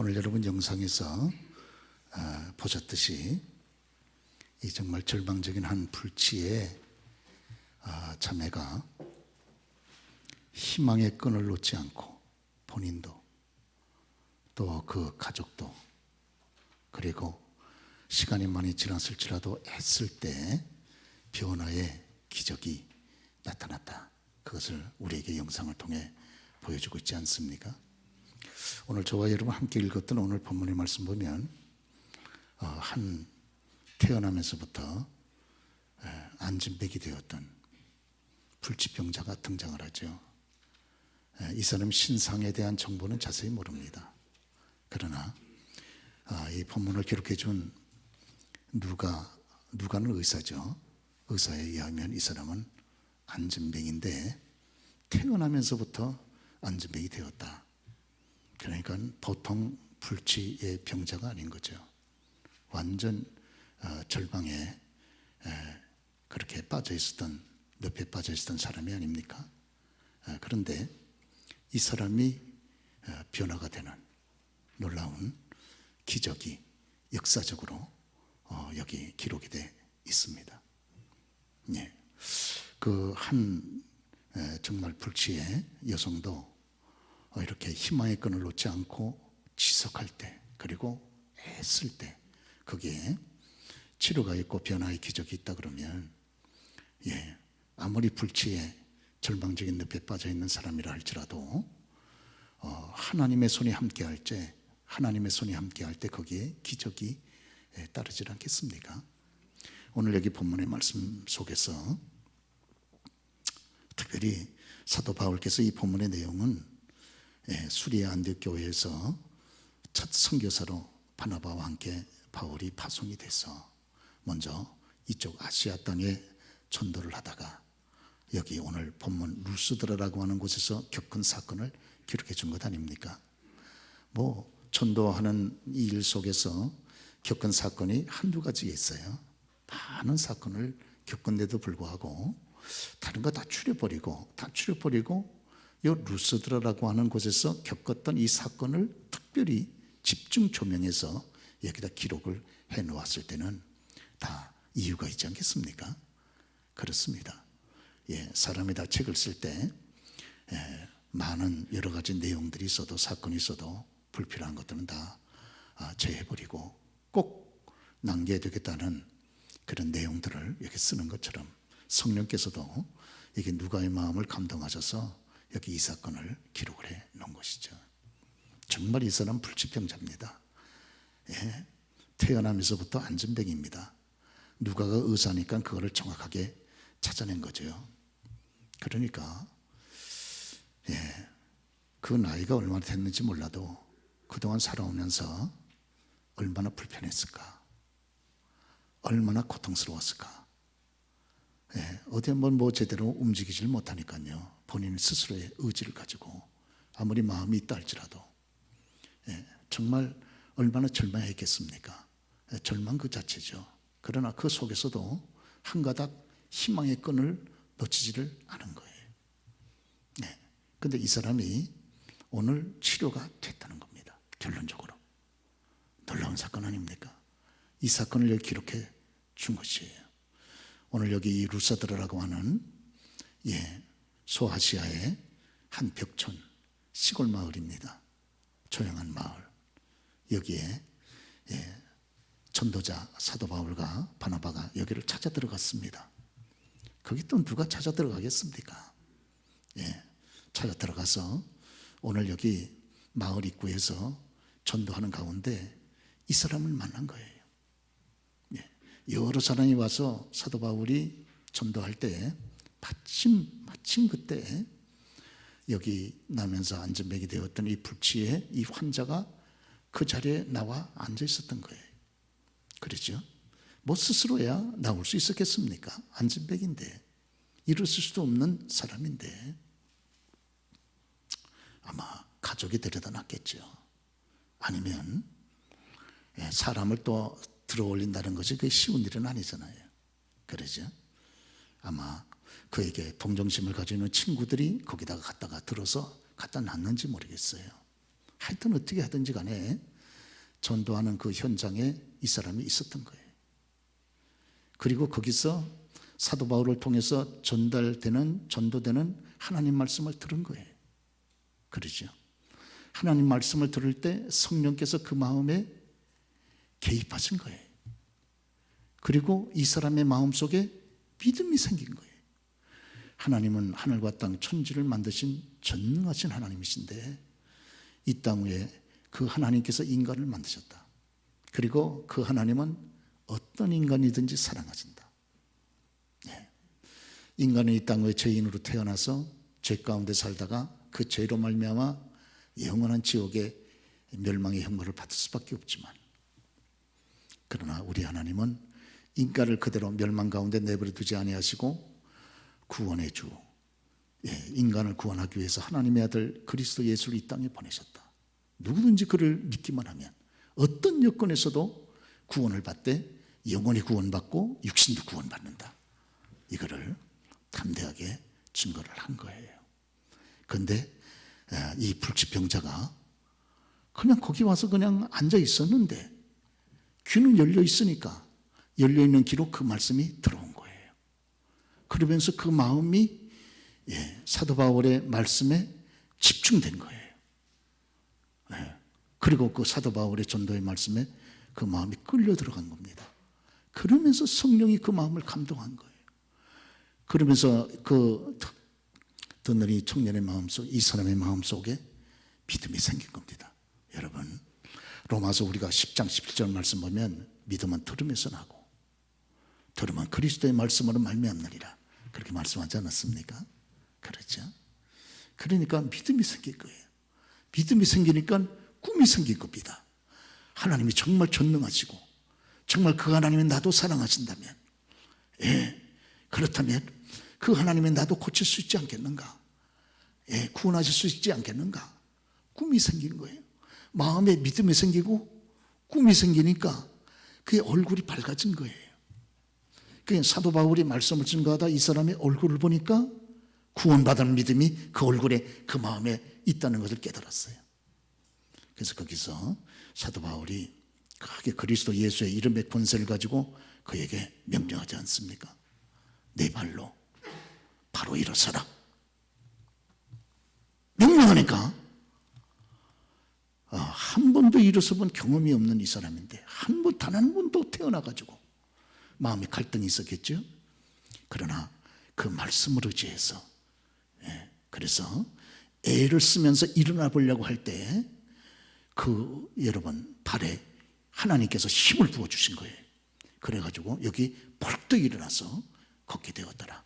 오늘 여러분 영상에서 보셨듯이 이 정말 절망적인 한 불치의 자매가 희망의 끈을 놓지 않고 본인도 또 그 가족도 그리고 시간이 많이 지났을지라도 애쓸 때 변화의 기적이 나타났다. 그것을 우리에게 영상을 통해 보여주고 있지 않습니까? 오늘 저와 여러분 함께 읽었던 오늘 본문의 말씀 보면 한 태어나면서부터 안진뱅이 되었던 불치병자가 등장을 하죠. 이 사람 신상에 대한 정보는 자세히 모릅니다. 그러나 이 본문을 기록해 준 누가는 의사죠. 의사에 의하면 이 사람은 안진뱅인데 태어나면서부터 안진뱅이 되었다. 그러니까 보통 불치의 병자가 아닌 거죠. 완전 절방에 그렇게 빠져있었던, 늪에 빠져있었던 사람이 아닙니까? 그런데 이 사람이 변화가 되는 놀라운 기적이 역사적으로 여기 기록이 되어 있습니다. 예. 그 한 정말 불치의 여성도 이렇게 희망의 끈을 놓지 않고 지속할 때, 그리고 애쓸 때 거기에 치료가 있고 변화의 기적이 있다 그러면 아무리 불치에 절망적인 늪에 빠져 있는 사람이라 할지라도 하나님의 손이 함께할 때 거기에 기적이 따르질 않겠습니까? 오늘 여기 본문의 말씀 속에서 특별히 사도 바울께서 이 본문의 내용은 수리아 안디옥 교회에서 첫 선교사로 바나바와 함께 바울이 파송이 돼서 먼저 이쪽 아시아 땅에 전도를 하다가 여기 오늘 본문 루스드라라고 하는 곳에서 겪은 사건을 기록해 준 것 아닙니까? 전도하는 이 일 속에서 겪은 사건이 한두 가지가 있어요. 많은 사건을 겪은데도 불구하고 다른 거 다 추려버리고 이 루스드라라고 하는 곳에서 겪었던 이 사건을 특별히 집중 조명해서 여기다 기록을 해 놓았을 때는 다 이유가 있지 않겠습니까? 그렇습니다. 사람이 다 책을 쓸 때 많은 여러 가지 내용들이 있어도, 사건이 있어도 불필요한 것들은 다 제해버리고 꼭 남겨야 되겠다는 그런 내용들을 여기 쓰는 것처럼 성령께서도 이게 누가의 마음을 감동하셔서 여기 이 사건을 기록을 해 놓은 것이죠. 정말 이 사람 불치병자입니다. 태어나면서부터 안진뱅이입니다. 누가가 의사니까 그거를 정확하게 찾아낸 거죠. 그러니까 그 나이가 얼마나 됐는지 몰라도 그동안 살아오면서 얼마나 불편했을까, 얼마나 고통스러웠을까. 어디 한번 제대로 움직이질 못하니까요, 본인 스스로의 의지를 가지고 아무리 마음이 있다 할지라도 정말 얼마나 절망했겠습니까? 절망 그 자체죠. 그러나 그 속에서도 한 가닥 희망의 끈을 놓치지를 않은 거예요. 그런데 이 사람이 오늘 치료가 됐다는 겁니다. 결론적으로 놀라운 사건 아닙니까? 이 사건을 여기 기록해 준 것이에요. 오늘 여기 이 루사드라라고 하는 소아시아의 한 벽촌 시골 마을입니다. 조용한 마을. 여기에 전도자 사도 바울과 바나바가 여기를 찾아 들어갔습니다. 거기 또 누가 찾아 들어가겠습니까? 찾아 들어가서 오늘 여기 마을 입구에서 전도하는 가운데 이 사람을 만난 거예요. 여러 사람이 와서 사도 바울이 전도할 때 마침 그때 여기 나면서 안진뱅이 되었던 이 불치의 이 환자가 그 자리에 나와 앉아 있었던 거예요. 그렇죠? 스스로야 나올 수 있었겠습니까? 안진뱅인데, 일어설 수도 없는 사람인데 아마 가족이 데려다 놨겠죠. 아니면 사람을 또 들어올린다는 것이 그게 쉬운 일은 아니잖아요. 그러죠? 아마 그에게 동정심을 가지고 있는 친구들이 거기다가 갖다가 들어서 갖다 놨는지 모르겠어요. 하여튼 어떻게 하든지 간에 전도하는 그 현장에 이 사람이 있었던 거예요. 그리고 거기서 사도 바울을 통해서 전도되는 하나님 말씀을 들은 거예요. 그러죠. 하나님 말씀을 들을 때 성령께서 그 마음에 개입하신 거예요. 그리고 이 사람의 마음속에 믿음이 생긴 거예요. 하나님은 하늘과 땅 천지를 만드신 전능하신 하나님이신데 이 땅 위에 그 하나님께서 인간을 만드셨다. 그리고 그 하나님은 어떤 인간이든지 사랑하신다. 네. 인간은 이 땅 위에 죄인으로 태어나서 죄 가운데 살다가 그 죄로 말미암아 영원한 지옥의 멸망의 형벌을 받을 수밖에 없지만, 그러나 우리 하나님은 인간을 그대로 멸망 가운데 내버려 두지 아니하시고 구원의 주, 인간을 구원하기 위해서 하나님의 아들 그리스도 예수를 이 땅에 보내셨다. 누구든지 그를 믿기만 하면 어떤 여건에서도 구원을 받되 영원히 구원받고 육신도 구원받는다. 이거를 담대하게 증거를 한 거예요. 그런데 이 불치병자가 그냥 거기 와서 그냥 앉아 있었는데 귀는 열려 있으니까 열려 있는 귀로 그 말씀이 들어온 거예요. 그러면서 그 마음이 사도 바울의 말씀에 집중된 거예요. 그리고 그 사도 바울의 전도의 말씀에 그 마음이 끌려 들어간 겁니다. 그러면서 성령이 그 마음을 감동한 거예요. 그러면서 그 듣는 이 청년의 마음속, 이 사람의 마음속에 믿음이 생긴 겁니다. 여러분, 로마서 우리가 10장 11절 말씀 보면 믿음은 들음에서 나고 들음은 그리스도의 말씀으로 말미암느니라, 그렇게 말씀하지 않았습니까? 그렇죠? 그러니까 믿음이 생길 거예요. 믿음이 생기니까 꿈이 생긴 겁니다. 하나님이 정말 전능하시고 정말 그 하나님이 나도 사랑하신다면, 그렇다면 그 하나님이 나도 고칠 수 있지 않겠는가? 구원하실 수 있지 않겠는가? 꿈이 생긴 거예요. 마음에 믿음이 생기고 꿈이 생기니까 그의 얼굴이 밝아진 거예요. 그게 사도 바울이 말씀을 증거하다 이 사람의 얼굴을 보니까 구원받은 믿음이 그 얼굴에, 그 마음에 있다는 것을 깨달았어요. 그래서 거기서 사도 바울이 크게 그리스도 예수의 이름의 권세를 가지고 그에게 명령하지 않습니까? 네 발로 바로 일어서라. 명령하니까 한 번도 일어서 본 경험이 없는 이 사람인데 단 한 번도 태어나가지고 마음에 갈등이 있었겠죠. 그러나 그 말씀을 의지해서, 그래서 애를 쓰면서 일어나 보려고 할 때 그 여러분 발에 하나님께서 힘을 부어주신 거예요. 그래가지고 여기 벌떡 일어나서 걷게 되었더라.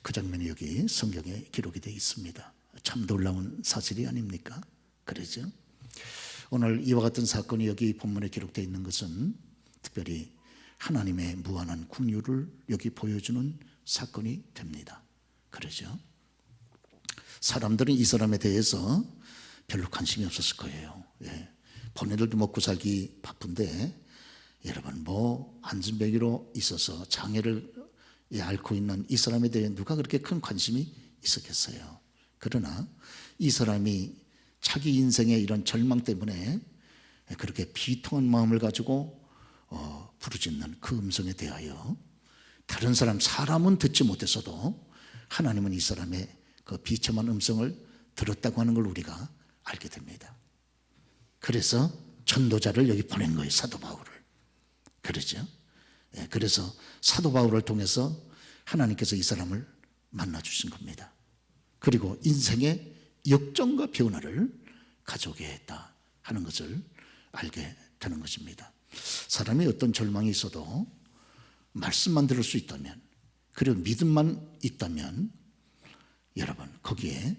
그 장면이 여기 성경에 기록이 되어 있습니다. 참 놀라운 사실이 아닙니까? 그러죠? 오늘 이와 같은 사건이 여기 본문에 기록되어 있는 것은 특별히 하나님의 무한한 긍휼을 여기 보여주는 사건이 됩니다. 그러죠? 사람들은 이 사람에 대해서 별로 관심이 없었을 거예요. 본인들도 먹고 살기 바쁜데 여러분, 안진뱅이로 있어서 장애를 앓고 있는 이 사람에 대해 누가 그렇게 큰 관심이 있었겠어요. 그러나 이 사람이 자기 인생의 이런 절망 때문에 그렇게 비통한 마음을 가지고 부르짖는 그 음성에 대하여 다른 사람은 듣지 못했어도 하나님은 이 사람의 그 비참한 음성을 들었다고 하는 걸 우리가 알게 됩니다. 그래서 전도자를 여기 보낸 거예요, 사도 바울을. 그러죠? 그래서 사도 바울을 통해서 하나님께서 이 사람을 만나주신 겁니다. 그리고 인생의 역전과 변화를 가져오게 했다 하는 것을 알게 되는 것입니다. 사람이 어떤 절망이 있어도 말씀만 들을 수 있다면, 그리고 믿음만 있다면 여러분, 거기에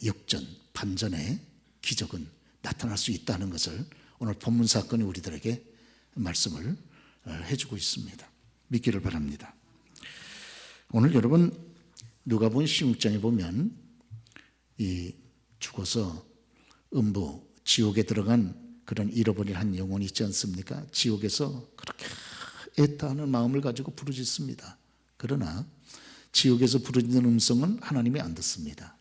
역전, 반전의 기적은 나타날 수 있다는 것을 오늘 본문 사건이 우리들에게 말씀을 해주고 있습니다. 믿기를 바랍니다. 오늘 여러분 누가복음 16장에 보면 이 죽어서 음부 지옥에 들어간 그런 잃어버린 한 영혼이 있지 않습니까? 지옥에서 그렇게 애타하는 마음을 가지고 부르짖습니다. 그러나 지옥에서 부르짖는 음성은 하나님이 안 듣습니다.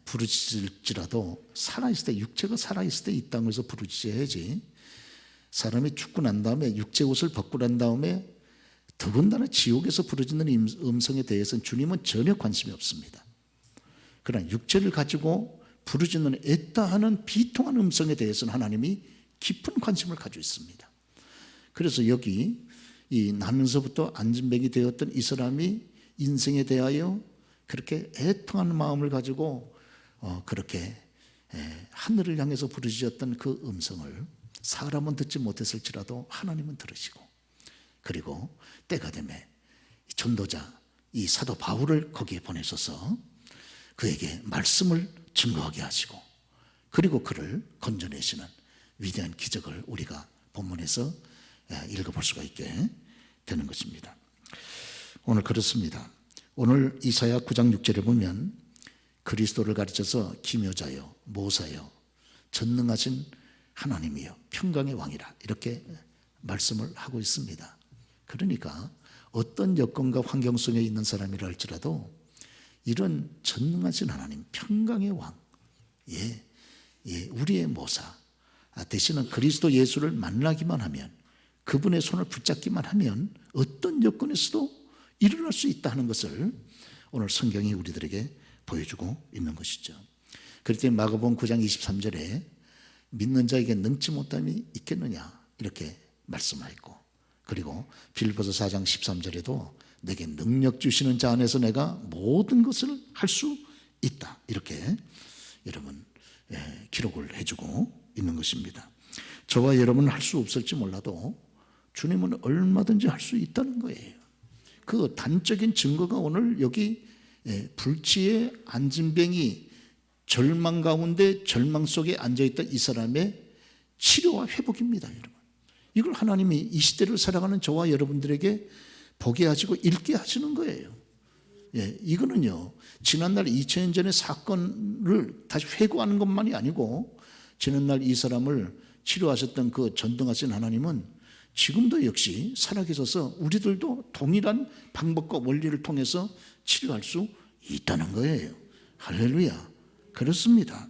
부르짖을지라도 살아있을 때, 육체가 살아있을 때 이 땅에서 부르짖어야지, 사람이 죽고 난 다음에 육체 옷을 벗고 난 다음에 더군다나 지옥에서 부르짖는 음성에 대해서는 주님은 전혀 관심이 없습니다. 그러나 육체를 가지고 부르짖는 애타하는 비통한 음성에 대해서는 하나님이 깊은 관심을 가지고 있습니다. 그래서 여기 이 나면서부터 안진뱅이 되었던 이 사람이 인생에 대하여 그렇게 애통하는 마음을 가지고 그렇게 하늘을 향해서 부르짖었던 그 음성을 사람은 듣지 못했을지라도 하나님은 들으시고, 그리고 때가 되매 전도자 이 사도 바울을 거기에 보내셔서 그에게 말씀을 증거하게 하시고, 그리고 그를 건져내시는 위대한 기적을 우리가 본문에서 읽어볼 수가 있게 되는 것입니다. 오늘 그렇습니다. 오늘 이사야 9장 6절에 보면 그리스도를 가르쳐서 기묘자요 모사요 전능하신 하나님이요 평강의 왕이라 이렇게 말씀을 하고 있습니다. 그러니까 어떤 여건과 환경 속에 있는 사람이라 할지라도 이런 전능하신 하나님 평강의 왕, 우리의 모사 되시는 그리스도 예수를 만나기만 하면, 그분의 손을 붙잡기만 하면 어떤 여건에서도 일어날 수 있다 하는 것을 오늘 성경이 우리들에게 보여주고 있는 것이죠. 그럴 때 마가복음 9장 23절에 믿는 자에게 능치 못함이 있겠느냐 이렇게 말씀하였고, 그리고 빌립보서 4장 13절에도 내게 능력 주시는 자 안에서 내가 모든 것을 할 수 있다 이렇게 여러분 기록을 해주고 있는 것입니다. 저와 여러분은 할 수 없을지 몰라도 주님은 얼마든지 할 수 있다는 거예요. 그 단적인 증거가 오늘 여기 불치의 안진뱅이 절망 가운데 절망 속에 앉아있던 이 사람의 치료와 회복입니다. 여러분, 이걸 하나님이 이 시대를 살아가는 저와 여러분들에게 보게 하시고 읽게 하시는 거예요. 이거는요 지난날 2000년 전의 사건을 다시 회고하는 것만이 아니고, 지난날 이 사람을 치료하셨던 그 전능하신 하나님은 지금도 역시 살아계셔서 우리들도 동일한 방법과 원리를 통해서 치료할 수 있다는 거예요. 할렐루야. 그렇습니다.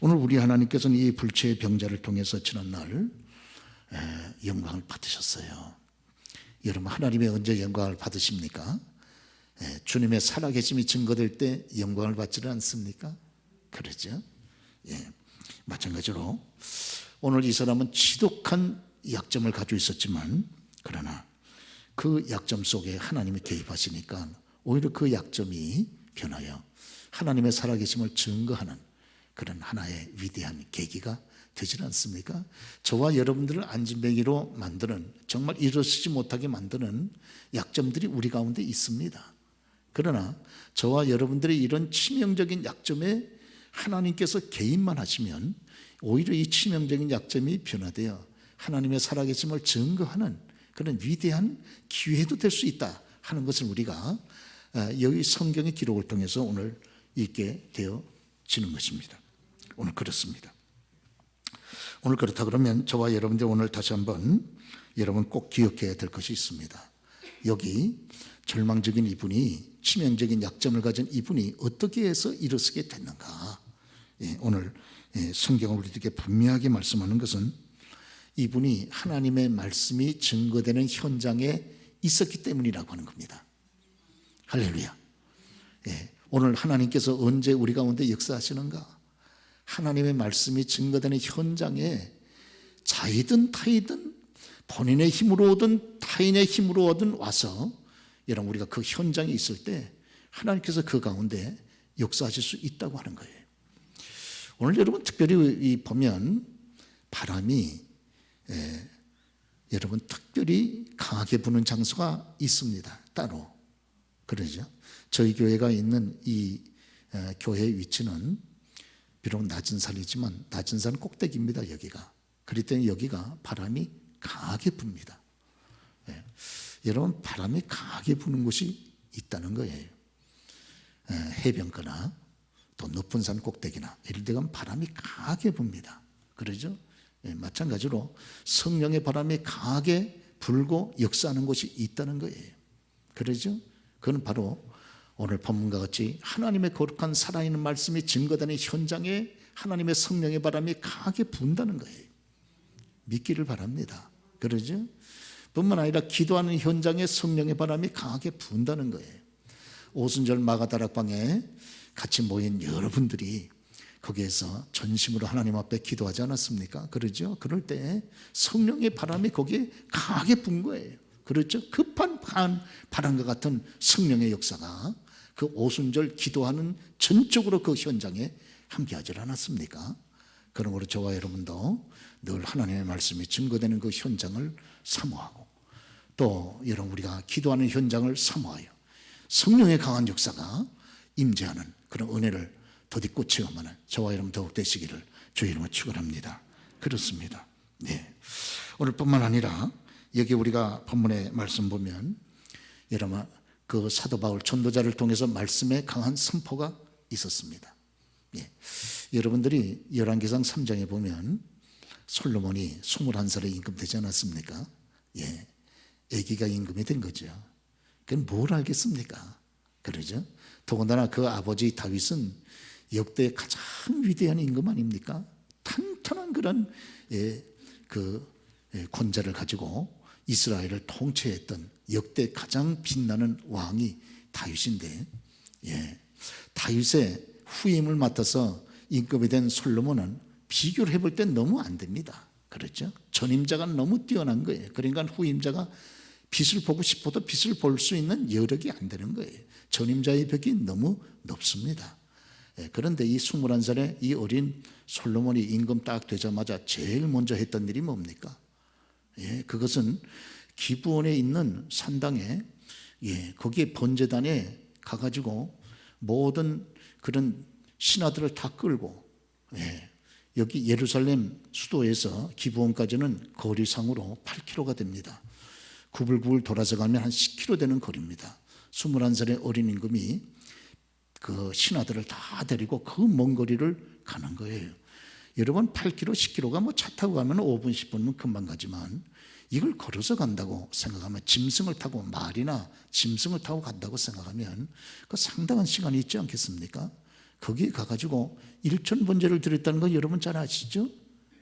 오늘 우리 하나님께서는 이 불치의 병자를 통해서 지난날 영광을 받으셨어요. 여러분, 하나님의 언제 영광을 받으십니까? 주님의 살아계심이 증거될 때 영광을 받지는 않습니까? 그러죠. 마찬가지로 오늘 이 사람은 지독한 약점을 가지고 있었지만, 그러나 그 약점 속에 하나님이 개입하시니까 오히려 그 약점이 변하여 하나님의 살아계심을 증거하는 그런 하나의 위대한 계기가 되지 않습니까? 저와 여러분들을 안진뱅이로 만드는, 정말 일어서지 못하게 만드는 약점들이 우리 가운데 있습니다. 그러나 저와 여러분들의 이런 치명적인 약점에 하나님께서 개입만 하시면 오히려 이 치명적인 약점이 변화되어 하나님의 살아계심을 증거하는 그런 위대한 기회도 될 수 있다 하는 것을 우리가 여기 성경의 기록을 통해서 오늘 읽게 되어지는 것입니다. 오늘 그렇습니다. 오늘 그렇다 그러면 저와 여러분들 오늘 다시 한번 여러분 꼭 기억해야 될 것이 있습니다. 여기 절망적인 이분이, 치명적인 약점을 가진 이분이 어떻게 해서 일어서게 됐는가? 오늘 성경을 우리에게 분명하게 말씀하는 것은 이분이 하나님의 말씀이 증거되는 현장에 있었기 때문이라고 하는 겁니다. 할렐루야. 오늘 하나님께서 언제 우리 가운데 역사하시는가? 하나님의 말씀이 증거되는 현장에 자이든 타이든 본인의 힘으로 오든 타인의 힘으로 오든 와서 여러분 우리가 그 현장에 있을 때 하나님께서 그 가운데 역사하실 수 있다고 하는 거예요. 오늘 여러분 특별히 보면 바람이 여러분 특별히 강하게 부는 장소가 있습니다. 따로. 그러죠. 저희 교회가 있는 이 교회의 위치는 비록 낮은 산이지만 낮은 산 꼭대기입니다. 여기가. 그렇기 때문에 여기가 바람이 강하게 붑니다. 여러분 바람이 강하게 부는 곳이 있다는 거예요. 해변가나 또 높은 산 꼭대기나 이런 데 가면 바람이 강하게 붑니다. 그러죠? 마찬가지로 성령의 바람이 강하게 불고 역사하는 곳이 있다는 거예요. 그러죠? 그건 바로 오늘 본문과 같이 하나님의 거룩한 살아있는 말씀이 증거되는 현장에 하나님의 성령의 바람이 강하게 분다는 거예요. 믿기를 바랍니다. 그러죠? 뿐만 아니라 기도하는 현장에 성령의 바람이 강하게 분다는 거예요. 오순절 마가다락방에 같이 모인 여러분들이 거기에서 전심으로 하나님 앞에 기도하지 않았습니까? 그러죠? 그럴 때 성령의 바람이 거기에 강하게 분 거예요. 그렇죠? 급한 바람과 같은 성령의 역사가 그 오순절 기도하는 전적으로 그 현장에 함께하지 않았습니까? 그러므로 저와 여러분도 늘 하나님의 말씀이 증거되는 그 현장을 사모하고, 또 여러분 우리가 기도하는 현장을 사모하여 성령의 강한 역사가 임재하는 그런 은혜를 덧입고 체험하는 저와 여러분 더욱 되시기를 주의 이름으로 축원합니다. 그렇습니다. 네. 오늘뿐만 아니라 여기 우리가 본문의 말씀 보면 여러분 그 사도 바울 전도자를 통해서 말씀에 강한 선포가 있었습니다. 예. 여러분들이 열왕기상 3장에 보면 솔로몬이 21살에 임금되지 않았습니까? 예. 아기가 임금이 된 거죠. 그건 뭘 알겠습니까? 그러죠? 더군다나 그 아버지 다윗은 역대 가장 위대한 임금 아닙니까? 탄탄한 그런 권자를 가지고 이스라엘을 통치했던 역대 가장 빛나는 왕이 다윗인데, 다윗의 후임을 맡아서 임금이 된 솔로몬은 비교를 해볼 땐 너무 안 됩니다. 그렇죠? 전임자가 너무 뛰어난 거예요. 그러니까 후임자가 빛을 보고 싶어도 빛을 볼 수 있는 여력이 안 되는 거예요. 전임자의 벽이 너무 높습니다. 그런데 이 21살의 이 어린 솔로몬이 임금 딱 되자마자 제일 먼저 했던 일이 뭡니까? 그것은 기브온에 있는 산당에 거기에 번제단에 가가지고 모든 그런 신하들을 다 끌고 여기 예루살렘 수도에서 기브온까지는 거리상으로 8km가 됩니다. 구불구불 돌아서 가면 한 10km 되는 거리입니다. 21살의 어린 임금이 그 신하들을 다 데리고 그 먼 거리를 가는 거예요. 여러분 8km, 10km가 뭐 차 타고 가면 5분, 10분은 금방 가지만 이걸 걸어서 간다고 생각하면, 짐승을 타고 말이나 짐승을 타고 간다고 생각하면 그 상당한 시간이 있지 않겠습니까? 거기에 가가지고 일천번제를 드렸다는 거 여러분 잘 아시죠?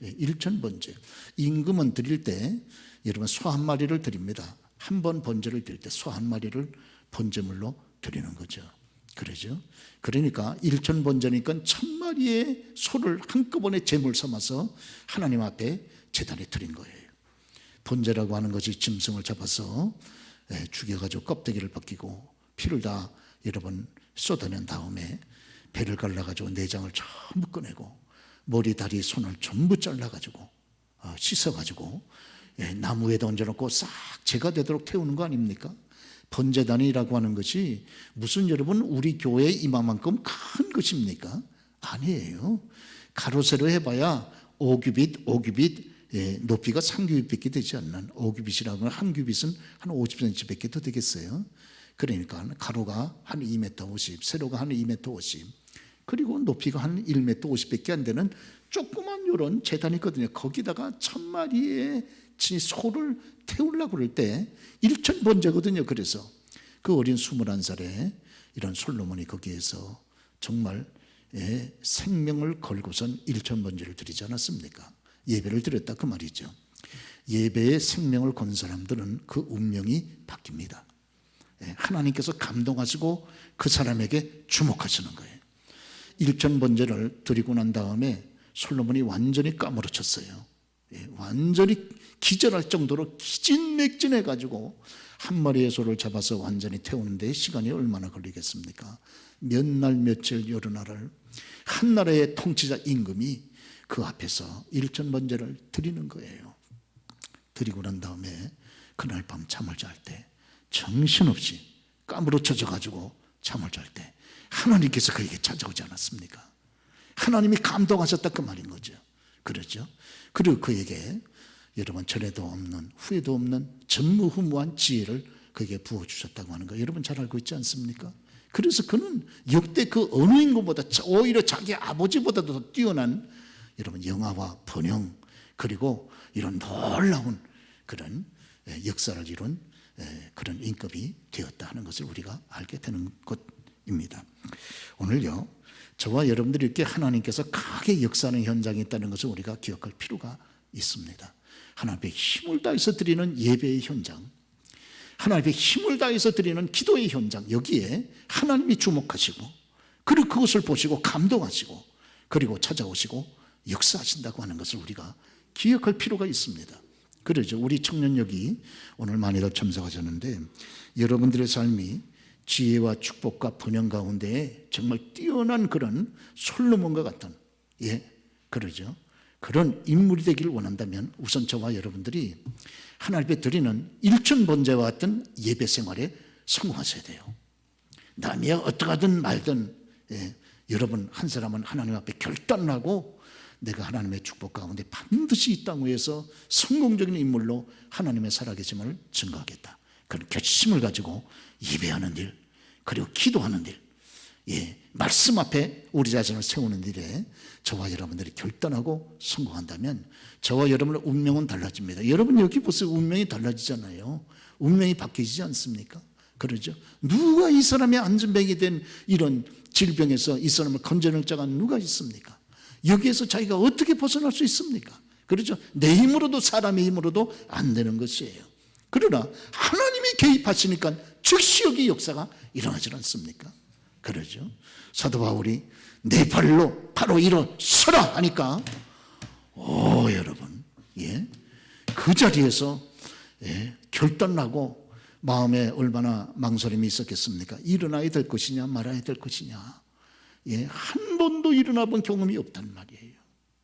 일천번제. 임금은 드릴 때 여러분 소 한 마리를 드립니다. 한 번 번제를 드릴 때 소 한 마리를 번제물로 드리는 거죠. 그러죠? 그러니까 일천번제니까 1000마리의 소를 한꺼번에 제물 삼아서 하나님 앞에 제단에 드린 거예요. 번제라고 하는 것이 짐승을 잡아서 죽여가지고 껍데기를 벗기고 피를 다 여러분 쏟아낸 다음에 배를 갈라가지고 내장을 전부 꺼내고 머리, 다리, 손을 전부 잘라가지고 씻어가지고 나무에다 얹어놓고 싹 재가 되도록 태우는 거 아닙니까? 번제단이라고 하는 것이 무슨 여러분 우리 교회 이만큼 큰 것입니까? 아니에요. 가로 세로 해봐야 5규빗 높이가 3규빗밖에 되지 않는 5규빗이라고 하면 한 규빗은 한 50cm밖에 더 되겠어요. 그러니까 가로가 한 2m 50, 세로가 한 2m 50, 그리고 높이가 한 1m 50밖에 안 되는 조그만 이런 제단이 있거든요. 거기다가 1000마리의 소를 태우려고 그럴 때 일천번제거든요. 그래서 그 어린 21살에 이런 솔로몬이 거기에서 정말 생명을 걸고선 일천번제를 드리지 않았습니까? 예배를 드렸다 그 말이죠. 예배에 생명을 건 사람들은 그 운명이 바뀝니다. 하나님께서 감동하시고 그 사람에게 주목하시는 거예요. 일천번제를 드리고 난 다음에 솔로몬이 완전히 까무러쳤어요. 완전히 기절할 정도로 기진맥진해가지고 한 마리의 소를 잡아서 완전히 태우는데 시간이 얼마나 걸리겠습니까? 몇 날 며칠 여러 날을 한 나라의 통치자 임금이 그 앞에서 일천번제를 드리는 거예요. 드리고 난 다음에 그날 밤 잠을 잘 때 정신없이 까무러쳐져 가지고 잠을 잘 때 하나님께서 그에게 찾아오지 않았습니까? 하나님이 감동하셨다 그 말인 거죠. 그렇죠? 그리고 그에게 여러분 전에도 없는 후에도 없는 전무후무한 지혜를 그에게 부어주셨다고 하는 거 여러분 잘 알고 있지 않습니까? 그래서 그는 역대 그 어느 인간보다 오히려 자기 아버지보다도 더 뛰어난 여러분 영화와 번영 그리고 이런 놀라운 그런 역사를 이룬 그런 인급이 되었다 하는 것을 우리가 알게 되는 것 입니다. 오늘요, 저와 여러분들이 이렇게 하나님께서 강하게 역사하는 현장이 있다는 것을 우리가 기억할 필요가 있습니다. 하나님 앞에 힘을 다해서 드리는 예배의 현장, 하나님 앞에 힘을 다해서 드리는 기도의 현장, 여기에 하나님이 주목하시고 그리고 그것을 보시고 감동하시고 그리고 찾아오시고 역사하신다고 하는 것을 우리가 기억할 필요가 있습니다. 그러죠. 우리 청년역이 오늘 많이들 참석하셨는데 여러분들의 삶이 지혜와 축복과 번영 가운데에 정말 뛰어난 그런 솔로몬과 같은, 그러죠. 그런 인물이 되기를 원한다면 우선 저와 여러분들이 하나님 앞에 드리는 일천번제와 같은 예배 생활에 성공하셔야 돼요. 남이 어떡하든 말든 여러분 한 사람은 하나님 앞에 결단하고 내가 하나님의 축복 가운데 반드시 이 땅 위에서 성공적인 인물로 하나님의 살아계심을 증거하겠다. 그런 결심을 가지고 예배하는 일, 그리고 기도하는 일, 말씀 앞에 우리 자신을 세우는 일에 저와 여러분들이 결단하고 성공한다면 저와 여러분의 운명은 달라집니다. 여러분 여기 보세요. 운명이 달라지잖아요. 운명이 바뀌지 않습니까? 그러죠. 누가 이 사람의 안전뱅이 된 이런 질병에서 이 사람을 건져낼 자가 누가 있습니까? 여기에서 자기가 어떻게 벗어날 수 있습니까? 그렇죠. 내 힘으로도 사람의 힘으로도 안 되는 것이에요. 그러나 하나님이 개입하시니까 즉시 여기 역사가 일어나지 않습니까? 그러죠. 사도 바울이 내 발로 바로 일어서라 하니까 여러분, 그 자리에서 결단하고 마음에 얼마나 망설임이 있었겠습니까? 일어나야 될 것이냐 말아야 될 것이냐, 한 번도 일어나 본 경험이 없단 말이에요.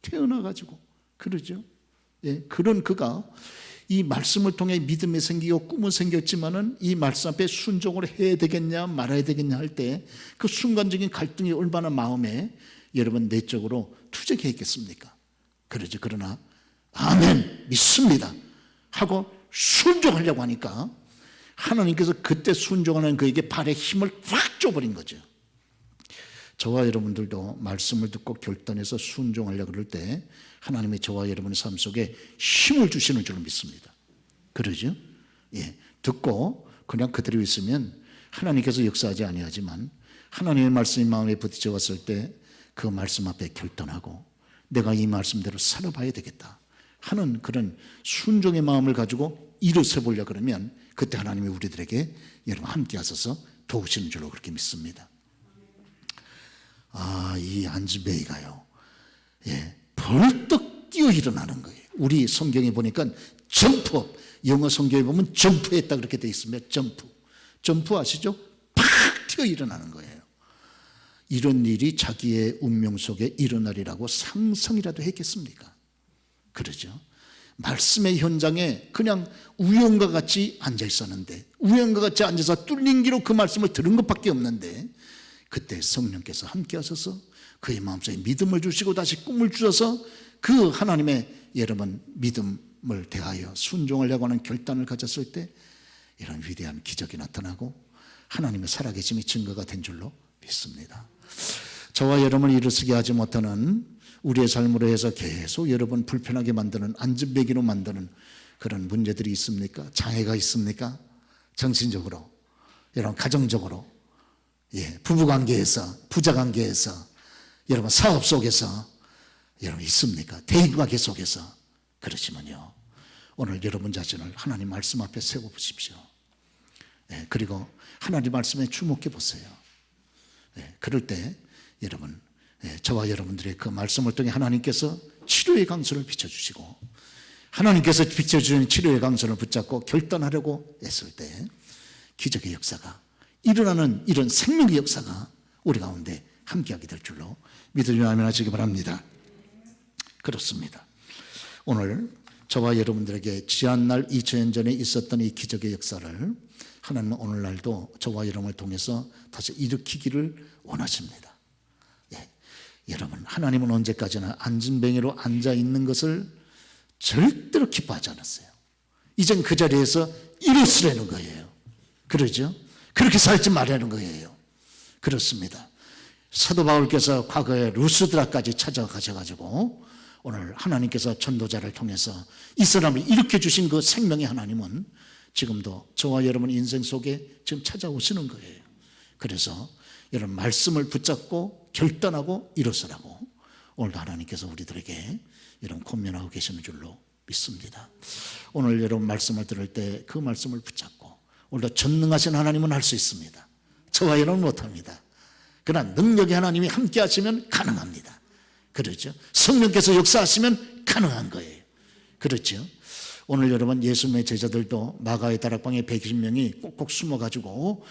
태어나가지고. 그러죠. 그런 그가 이 말씀을 통해 믿음이 생기고 꿈은 생겼지만은 이 말씀 앞에 순종을 해야 되겠냐 말아야 되겠냐 할 때 그 순간적인 갈등이 얼마나 마음에 여러분 내적으로 투쟁했겠습니까? 그러죠. 그러나 아멘 믿습니다 하고 순종하려고 하니까 하나님께서 그때 순종하는 그에게 발에 힘을 확 줘버린 거죠. 저와 여러분들도 말씀을 듣고 결단해서 순종하려고 그럴 때 하나님이 저와 여러분의 삶 속에 힘을 주시는 줄로 믿습니다. 그러죠? 듣고 그냥 그대로 있으면 하나님께서 역사하지 아니하지만 하나님의 말씀이 마음에 부딪혀왔을 때 그 말씀 앞에 결단하고 내가 이 말씀대로 살아봐야 되겠다 하는 그런 순종의 마음을 가지고 일어서 보려고 그러면 그때 하나님이 우리들에게 여러분 함께 하셔서 도우시는 줄로 그렇게 믿습니다. 이 안즈베이가요, 벌떡 뛰어 일어나는 거예요. 우리 성경에 보니까 점프업, 영어 성경에 보면 점프했다 그렇게 되어 있습니다. 점프 아시죠? 팍 뛰어 일어나는 거예요. 이런 일이 자기의 운명 속에 일어나리라고 상상이라도 했겠습니까? 그러죠. 말씀의 현장에 그냥 우연과 같이 앉아 있었는데, 우연과 같이 앉아서 뚫린 귀로 그 말씀을 들은 것밖에 없는데 그때 성령께서 함께 하셔서 그의 마음속에 믿음을 주시고 다시 꿈을 주셔서 그 하나님의 여러분 믿음을 대하여 순종하려고 하는 결단을 가졌을 때 이런 위대한 기적이 나타나고 하나님의 살아계심이 증거가 된 줄로 믿습니다. 저와 여러분을 일어서게 하지 못하는 우리의 삶으로 해서 계속 여러분 불편하게 만드는 안전배기로 만드는 그런 문제들이 있습니까? 장애가 있습니까? 정신적으로, 여러분 가정적으로, 부부관계에서, 부자관계에서, 여러분 사업 속에서 여러분 있습니까? 대인관계 속에서. 그러시면요, 오늘 여러분 자신을 하나님 말씀 앞에 세워보십시오. 그리고 하나님 말씀에 주목해 보세요. 그럴 때 여러분, 저와 여러분들의 그 말씀을 통해 하나님께서 치료의 강선을 비춰주시고 하나님께서 비춰주는 치료의 강선을 붙잡고 결단하려고 했을 때 기적의 역사가 일어나는 이런 생명의 역사가 우리 가운데 함께하게 될 줄로 믿으며 아멘 하시기 바랍니다. 그렇습니다. 오늘 저와 여러분들에게 지난날 2000년 전에 있었던 이 기적의 역사를 하나님은 오늘날도 저와 여러분을 통해서 다시 일으키기를 원하십니다. 여러분, 하나님은 언제까지나 안진뱅이로 앉아있는 것을 절대로 기뻐하지 않았어요. 이젠 그 자리에서 일어서라는 거예요. 그러죠? 그렇게 살지 말라는 거예요. 그렇습니다. 사도 바울께서 과거에 루스드라까지 찾아가셔가지고 오늘 하나님께서 전도자를 통해서 이 사람을 일으켜 주신 그 생명의 하나님은 지금도 저와 여러분 인생 속에 지금 찾아오시는 거예요. 그래서 이런 말씀을 붙잡고 결단하고 일어서라고 오늘도 하나님께서 우리들에게 이런 권면하고 계시는 줄로 믿습니다. 오늘 여러분 말씀을 들을 때 그 말씀을 붙잡고 오늘도 전능하신 하나님은 할 수 있습니다. 저와 여러분 못합니다. 그러나 능력의 하나님이 함께 하시면 가능합니다. 그렇죠? 성령께서 역사하시면 가능한 거예요. 그렇죠? 오늘 여러분 예수님의 제자들도 마가의 다락방에 120명이 꼭꼭 숨어가지고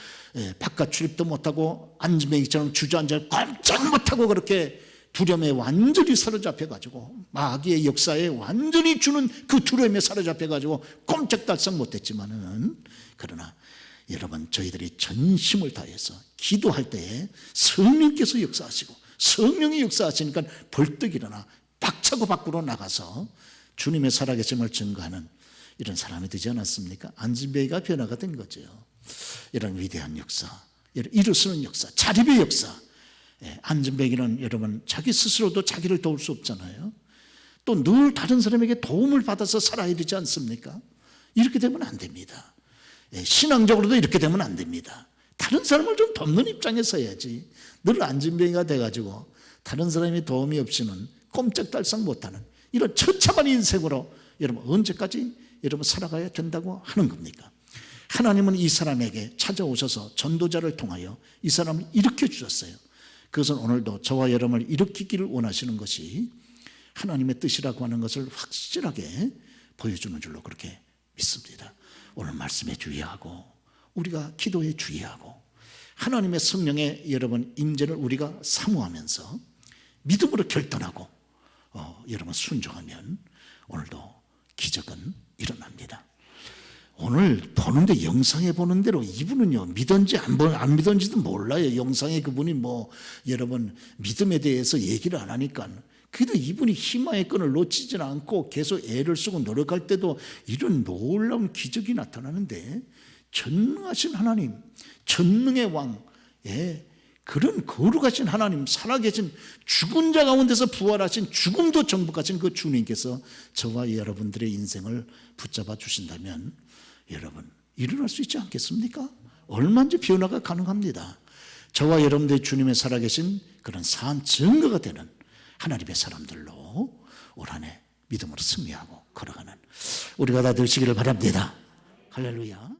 바깥 출입도 못하고 안진뱅이처럼 주저앉아 꼼짝 못하고 그렇게 두려움에 완전히 사로잡혀가지고 마귀의 역사에 완전히 주는 그 두려움에 사로잡혀가지고 꼼짝달싹 못했지만은 그러나 여러분 저희들이 전심을 다해서 기도할 때에 성령께서 역사하시고 성령이 역사하시니까 벌떡 일어나 박차고 밖으로 나가서 주님의 살아계심을 증거하는 이런 사람이 되지 않았습니까? 안진뱅이가 변화가 된 거죠. 이런 위대한 역사, 일어서는 역사, 자립의 역사. 안진뱅이는 여러분 자기 스스로도 자기를 도울 수 없잖아요. 또 늘 다른 사람에게 도움을 받아서 살아야 되지 않습니까? 이렇게 되면 안 됩니다. 신앙적으로도 이렇게 되면 안 됩니다. 다른 사람을 좀 돕는 입장에 서야지. 늘 안진뱅이가 돼가지고 다른 사람의 도움이 없이는 꼼짝달싹 못하는 이런 처참한 인생으로 여러분 언제까지 여러분 살아가야 된다고 하는 겁니까? 하나님은 이 사람에게 찾아오셔서 전도자를 통하여 이 사람을 일으켜 주셨어요. 그것은 오늘도 저와 여러분을 일으키기를 원하시는 것이 하나님의 뜻이라고 하는 것을 확실하게 보여주는 줄로 그렇게 믿습니다. 오늘 말씀에 주의하고 우리가 기도에 주의하고 하나님의 성령의 여러분 임재를 우리가 사모하면서 믿음으로 결단하고 여러분 순종하면 오늘도 기적은 일어납니다. 오늘 보는데 영상에 보는 대로 이분은요 믿은지 안 믿은지도 몰라요. 영상에 그분이 뭐 여러분 믿음에 대해서 얘기를 안 하니까 그래도 이분이 희망의 끈을 놓치지 않고 계속 애를 쓰고 노력할 때도 이런 놀라운 기적이 나타나는데 전능하신 하나님, 전능의 왕, 그런 거룩하신 하나님, 살아계신 죽은 자 가운데서 부활하신 죽음도 정복하신 그 주님께서 저와 여러분들의 인생을 붙잡아 주신다면 여러분 일어날 수 있지 않겠습니까? 얼마든지 변화가 가능합니다. 저와 여러분들의 주님의 살아계신 그런 산 증거가 되는 하나님의 사람들로 올 한 해 믿음으로 승리하고 걸어가는 우리가 다 되시기를 바랍니다. 할렐루야.